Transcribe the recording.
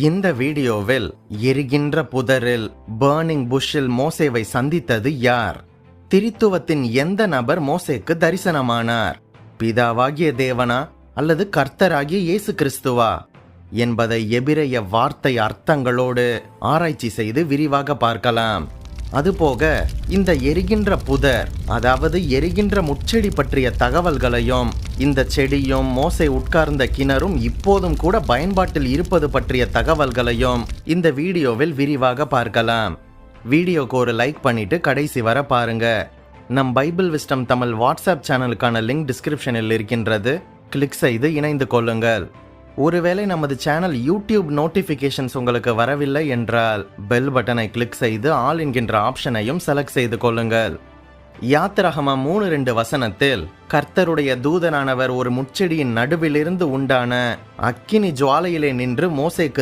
இந்த வீடியோவில் எரிகின்ற புதரில் பர்னிங் புஷ்ஷில் மோசேவை சந்தித்தது யார்? திரித்துவத்தின் எந்த நபர் மோசேக்கு தரிசனமானார்? பிதாவாகிய தேவனா அல்லது கர்த்தராகிய இயேசு கிறிஸ்துவா என்பதை எபிரேய வார்த்தை அர்த்தங்களோடு ஆராய்ச்சி செய்து விரிவாக பார்க்கலாம். அதுபோக இந்த எரிகின்ற புதர், அதாவது எரிகின்ற முட்செடி பற்றிய தகவல்களையும், இந்த செடியும் மோசே உட்கார்ந்த கிணறும் இப்போதும் கூட பயன்பாட்டில் இருப்பது பற்றிய தகவல்களையும் இந்த வீடியோவில் விரிவாக பார்க்கலாம். வீடியோக்கு ஒரு லைக் பண்ணிட்டு கடைசி வர பாருங்க. நம் பைபிள் விஸ்டம் தமிழ் வாட்ஸ்அப் சேனலுக்கான லிங்க் டிஸ்கிரிப்ஷனில் இருக்கின்றது. கிளிக் செய்து இணைந்து கொள்ளுங்கள். ஒருவேளை நமது சேனல் யூடியூப் நோட்டிஃபிகேஷன்ஸ் உங்களுக்கு வரவில்லை என்றால் பெல் பட்டனை கிளிக் செய்து ஆல் என்கின்ற ஆப்ஷனையும் செலக்ட் செய்து கொள்ளுங்கள். யாத்திராகமம் 3:2 கர்த்தருடைய தூதனானவர் ஒரு முட்செடியின் நடுவிலிருந்து உண்டான அக்கினி ஜுவாலையிலே நின்று மோசேக்கு